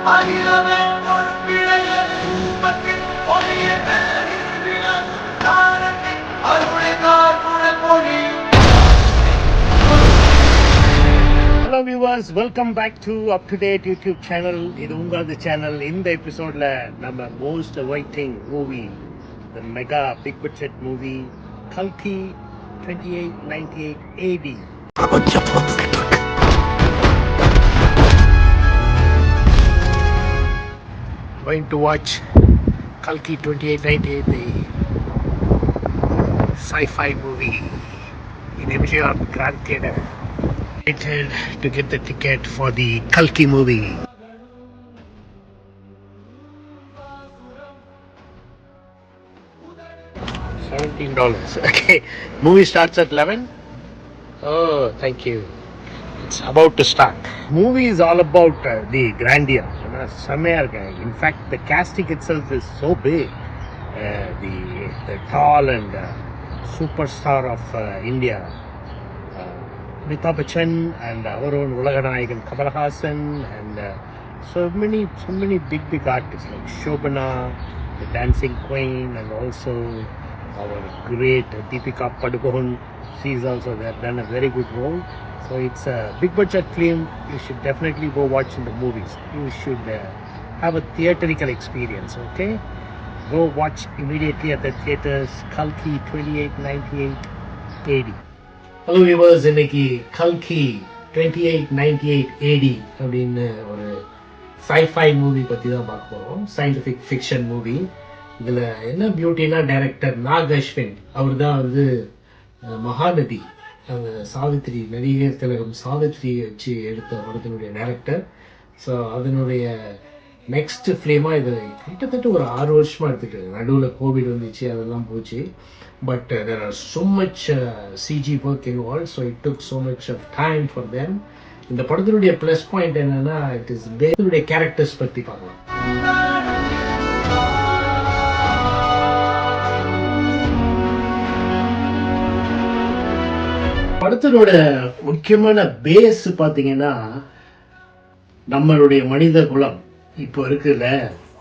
Hello viewers, welcome back to Up to Date YouTube channel. இது உங்களது channel. இந்த எபிசோட்ல நம்ம most awaiting movie, the mega big budget movie Kalki 2898 AD. Going to watch Kalki 2898, the sci-fi movie in MGR Grand Theatre. To get the ticket for the Kalki movie. $17. Okay. Movie starts at 11. Oh, thank you. It's about to start. Movie is all about the grandeur. In fact, the casting itself is so big. The tall and superstar of India, Amitabh Bachchan, and our own Ulaganayagan Kamal Haasan, and so many big artists like Shobana, the dancing queen, and also our great Deepika Padukone. She's also done a very good role. So it's a big budget film. You should definitely go watch in the movies. You should have a theatrical experience. Okay, go watch immediately at the theaters. Kalki 2898 AD. Hello viewers, இன்னைக்கு கல்கி 2898 AD அப்படின்னு ஒரு sci-fi movie பற்றி தான் பார்க்க போகிறோம். Scientific fiction movie. இதில் என்ன பியூட்டினா, டைரக்டர் நாக் அஸ்வின் அவர் தான் வந்து மகாநதி, அந்த சாவித்ரி, நடிகர் திலகம் சாவித்ரி வச்சு எடுத்த படத்தினுடைய டைரக்டர். ஸோ அதனுடைய நெக்ஸ்ட் ஃபிலிமாக இது கிட்டத்தட்ட ஒரு 6 வருஷமாக எடுத்துக்கிட்டு, நடுவில் கோவிட் வந்துச்சு, அதெல்லாம் போச்சு. But there are so much CG work involved, so it took so much of time for them. இந்த படத்தினுடைய ப்ளஸ் பாயிண்ட் என்னன்னா, இட் இஸ் பேஸ்டுடைய கேரக்டர்ஸ் பற்றி பார்க்கலாம். படத்தினோட முக்கியமான பேஸ் பார்த்தீங்கன்னா, நம்மளுடைய மனித குலம் இப்போ இருக்குல்ல,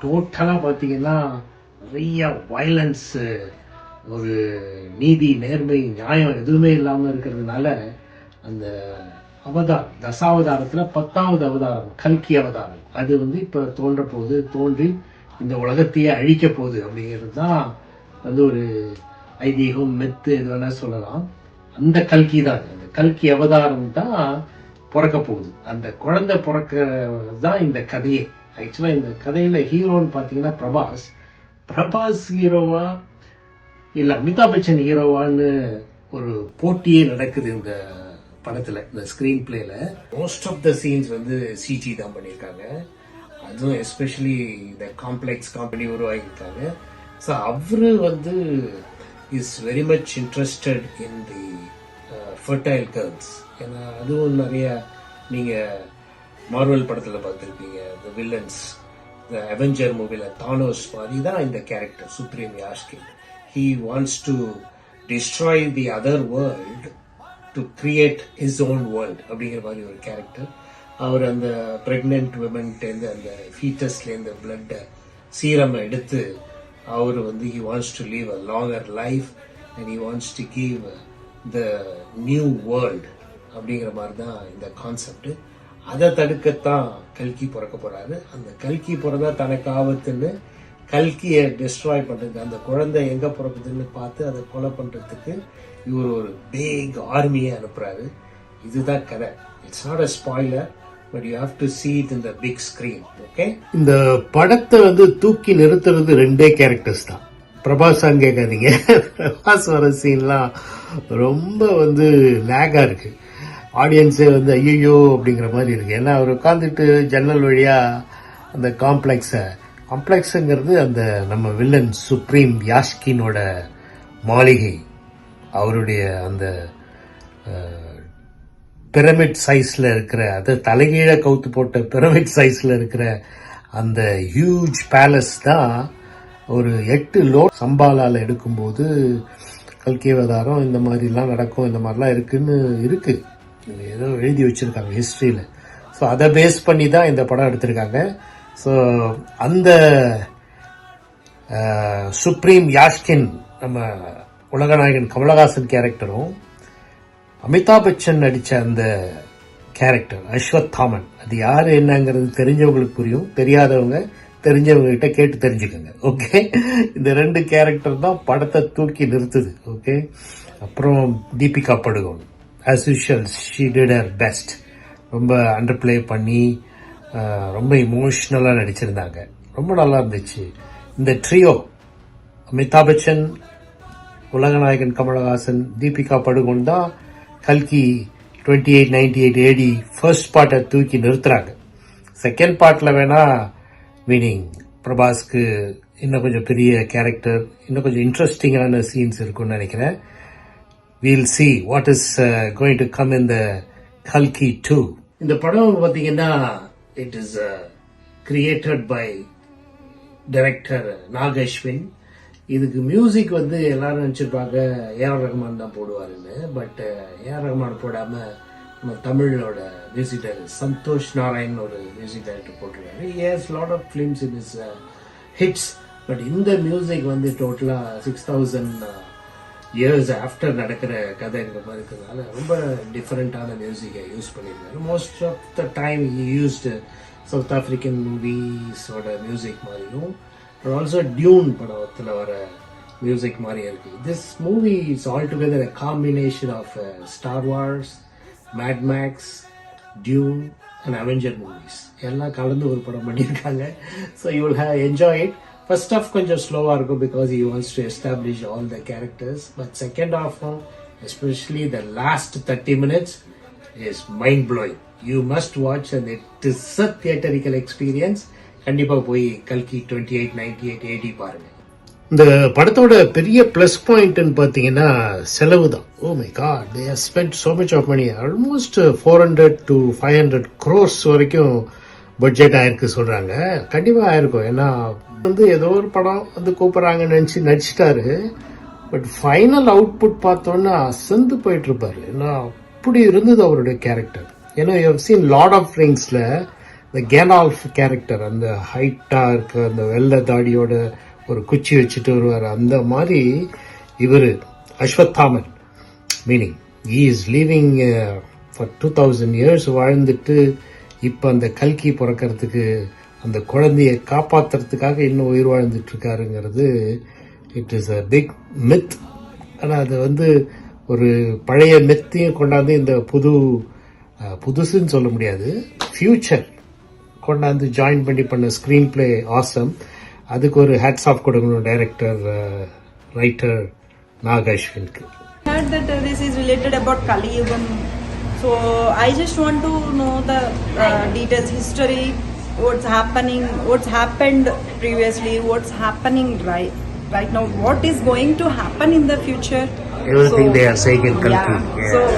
டோட்டலாக பார்த்தீங்கன்னா நிறைய வயலன்ஸு, ஒரு நீதி, நேர்மை, நியாயம் எதுவுமே இல்லாமல் இருக்கிறதுனால அந்த தசாவதாரத்தில் 10வது அவதாரம் கல்கி அவதாரம் அது வந்து இப்போ தோன்றி இந்த உலகத்தையே அழிக்க போகுது அப்படிங்கிறது தான் வந்து ஒரு ஐதீகம், மெத்து, எது வேணால் சொல்லலாம். அந்த கல்கி தான், அந்த கல்கி அவதாரம் தான் பிறக்க போகுது. அந்த குழந்தை பிறக்கிறது தான் இந்த கதையே. ஆக்சுவலாக இந்த கதையில் ஹீரோன்னு பார்த்தீங்கன்னா பிரபாஸ் ஹீரோவா இல்லை அமிதாப் பச்சன் ஹீரோவான்னு ஒரு போட்டியே நடக்குது இந்த படத்தில். இந்த ஸ்க்ரீன் பிளேல மோஸ்ட் ஆஃப் த சீன்ஸ் வந்து சிஜி தான் பண்ணியிருக்காங்க. அதுவும் எஸ்பெஷலி இந்த காம்ப்ளெக்ஸ் காம்பெனி உருவாகியிருக்காங்க. ஸோ அவரு வந்து is very much interested in the fertile girls. ஏன்னா அதுவும் நிறைய நீங்கள் மார்வல் படத்தில் பார்த்துருப்பீங்க, த வில்லன்ஸ், த அவெஞ்சர் மூவியில் தானோஸ் மாதிரி தான் இந்த கேரக்டர் சுப்ரீம் யாஷ்கி. He wants to destroy the other world to create his own world அப்படிங்கிற மாதிரி ஒரு கேரக்டர். அவர் அந்த பிரெக்னென்ட் விமன்ட்டேருந்து அந்த ஃபீட்டஸ்லேருந்து பிளட் சீரம் எடுத்து அவர் வந்து he wants to live a longer life and he wants to give the new world அப்படிங்கிற மாதிரி தான் இந்த கான்செப்ட். அதை தடுக்கத்தான் கல்கி பிறக்க போறாரு. அந்த கல்கி பிறந்தா தனக்கு ஆபத்துன்னு கல்கியை டிஸ்ட்ராய் பண்ணுறது, அந்த குழந்தை எங்கே பிறக்குதுன்னு பார்த்து அதை கொலை பண்ணுறதுக்கு இவர் ஒரு பிக் ஆர்மியை அனுப்புகிறாரு. இதுதான் கதை. It's not a spoiler, but you have to see it in the big screen. Okay, இந்த படத்தை வந்து தூக்கி நிறுத்துறது 2 கேரக்டர்ஸ் தான். பிரபாஸான்னு கேட்காதீங்க, பிரபாஸ் வர சீன்லாம் ரொம்ப வந்து லேகாக இருக்குது. ஆடியன்ஸே வந்து ஐயோ அப்படிங்கிற மாதிரி இருக்குது. ஏன்னா அவர் உட்காந்துட்டு ஜன்னல் வழியாக அந்த காம்ப்ளெக்ஸுங்கிறது அந்த நம்ம வில்லன் சுப்ரீம் யாஷ்கினோட மாளிகை. அவருடைய அந்த பிரமிட் சைஸில் இருக்கிற, அது தலைகீழ கவுத்து போட்ட பிரமிட் சைஸில் இருக்கிற அந்த ஹியூஜ் பேலஸ் தான் ஒரு 8 லோட் சம்பாலால் எடுக்கும்போது கல்கி அவதாரம் இந்த மாதிரிலாம் நடக்கும், இந்த மாதிரிலாம் இருக்குது ஏதோ எழுதி வச்சுருக்காங்க ஹிஸ்ட்ரியில். ஸோ அதை பேஸ் பண்ணி தான் இந்த படம் எடுத்திருக்காங்க. ஸோ அந்த சுப்ரீம் யாஷ்கின் நம்ம உலகநாயகன் கமலஹாசன் கேரக்டரும் அமிதாப் பச்சன் நடித்த அந்த கேரக்டர் அஸ்வத்தாமன், அது யார் என்னங்கிறது தெரிஞ்சவங்களுக்கு புரியும், தெரியாதவங்க தெரிஞ்சவங்க கிட்ட கேட்டு தெரிஞ்சுக்கோங்க. ஓகே, இந்த 2 கேரக்டர் தான் படத்தை தூக்கி நிறுத்துது. ஓகே, அப்புறம் Deepika Padukone as usual she did her best. ரொம்ப அண்டர் பிளே பண்ணி ரொம்ப இமோஷ்னலாக நடிச்சிருந்தாங்க. ரொம்ப நல்லா இருந்துச்சு. இந்த ட்ரியோ அமிதாப் பச்சன், உலகநாயகன் கமலஹாசன், தீபிகா படுகோன் தான் கல்கி 2898 AD ஃபர்ஸ்ட் பார்ட்டை தூக்கி நிறுத்துறாங்க. செகண்ட் பார்ட்டில் வேணா மீனிங் பிரபாஸ்க்கு இன்னும் கொஞ்சம் பெரிய கேரக்டர், இன்னும் கொஞ்சம் இன்ட்ரெஸ்டிங்கான சீன்ஸ் இருக்கும்னு நினைக்கிறேன். we'll see what is going to come in the Kalki 2. இந்த படம் பார்த்தீங்கன்னா it is created by director நாகேஷ்வின். இதுக்கு மியூசிக் வந்து எல்லாரும் நினச்சிருப்பாங்க ஏஆர் ரஹ்மான் தான் போடுவாருன்னு. பட் ஏஆர் ரஹ்மான் போடாமல் நம்ம தமிழோட மியூசிக் டைரக்டர் சந்தோஷ் நாராயண் ஒரு மியூசிக் டைரக்டர் போட்டிருக்காரு. he has lot of films in his hits. But இந்த மியூசிக் வந்து டோட்டலாக 6000 years ஆஃப்டர் நடக்கிற கதைங்கிற மாதிரி இருக்கிறதுனால ரொம்ப டிஃப்ரெண்ட்டான மியூசிக்கை யூஸ் பண்ணியிருக்காரு. Most of the time he used south African மூவிஸோட மியூசிக் மாதிரியும் ஆல்சோ டியூன் படத்தில் வர மியூசிக் மாதிரி இருக்கு. This movie is altogether a combination of Star Wars, Mad Max, Dune and Avenger movies எல்லாம் கலந்து ஒரு படம் பண்ணியிருக்காங்க. So you will enjoy it. First half கொஞ்சம் ஸ்லோவாக இருக்கும் because he wants to establish all the characters. But second half, especially the last 30 minutes is mind blowing. You must watch and it is a theatrical experience. கண்டிப்பாக போய் கல்கி 2898 AD பாருங்க. இந்த படத்தோட பெரிய பிளஸ் பாயிண்ட்னு பார்த்தீங்கன்னா செலவு தான். Oh my God, they have spend so much of money. Almost 400 to 500 crores வரைக்கும் பட்ஜெட் ஆயிருக்கு சொல்றாங்க. கண்டிப்பா ஆயிருக்கும். ஏன்னா வந்து ஏதோ ஒரு படம் வந்து கூப்பிடுறாங்கன்னு நினைச்சு நடிச்சிட்டாரு. பட் ஃபைனல் அவுட்புட் பார்த்தோன்னா அசந்து போயிட்டு இருப்பாரு. ஏன்னா அப்படி இருந்தது அவருடைய கேரக்டர். ஏன்னா you have seen Lord of ரிங்ஸ்ல இந்த கேனால்ஃப் கேரக்டர், அந்த ஹைட்டா இருக்க அந்த வெள்ளை தாடியோட ஒரு குச்சி வச்சுட்டு வருவார். அந்த மாதிரி இவர் Ashwathaman meaning he is living for 2000 years வாழ்ந்துட்டு இப்போ அந்த கல்கி பிறக்கிறதுக்கு அந்த குழந்தைய காப்பாற்றுறதுக்காக இன்னும் உயிர் வாழ்ந்துட்டு இருக்காருங்கிறது it is a big myth. ஆனால் அது வந்து ஒரு பழைய மித்தையும் கொண்டாந்து இந்த புதுசுன்னு சொல்ல முடியாது, ஃபியூச்சர் கொண்டாந்து ஜாயின் பண்ண ஸ்க்ரீன் பிளே ஆசம். அதுக்கு ஒரு ஹேட்ஸ் ஆஃப் கொடுக்கணும் டைரக்டர் ரைட்டர் நாகேஷ்வினுக்கு. Heard that this is related about Kali Yugam, so I just want to know the details, history, what's happening, what's happened previously, what's happening right now, what is going to happen in the future. Everything they are saying in Kalki. Yeah.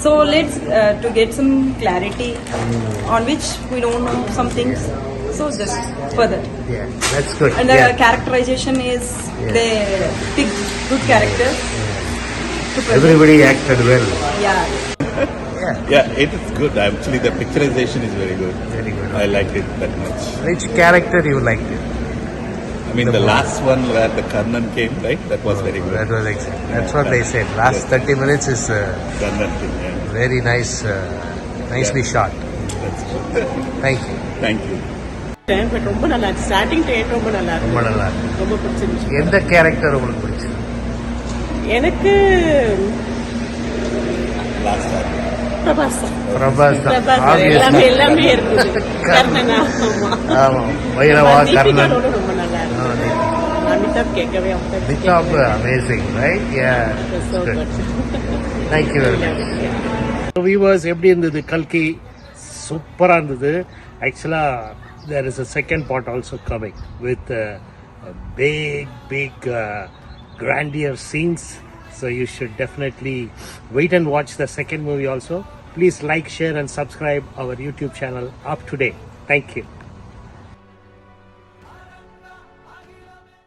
So let's to get some clarity on which we don't know some things. So just further. Yeah, that's good. And the characterization is they pick good characters. Everybody acted well. Yeah, it is good. Actually, the picturization is very good. Very good. I liked it that much. Which character you liked it? I mean, the last one where the Karnan came, right? That was very good. That was excellent. That's what they said. Last 30 minutes is Karnan thing, yeah. very nice, nicely shot. That's good. Thank you. Thank you. But ரொம்ப நல்லா இருக்கு. Starting train ரொம்ப நல்லா இருக்கு. ரொம்ப நல்லா இருக்கு. ரொம்ப பிடிச்சிருந்துச்சு. எந்த கேரக்டர் உங்களுக்கு பிடிச்சது? எனக்கு Last time. பிரபாஸ் பிரபாஸ் எல்லாமே இருக்குது. கர்ணனா ஆமா, வைரவா கர்ணன். ரொம்ப நல்லா இருக்கு. அமிதாப் கேட்கவே Amitabh amazing, right? Yeah, thank you very much. Viewers, எப்படி இருந்தது கல்கி? சூப்பரா இருந்தது. ஆக்சுவலா there is a second part also coming with big grandeur scenes, so you should definitely wait and watch the second movie also. Please like, share and subscribe our YouTube channel Up to Date. Thank you.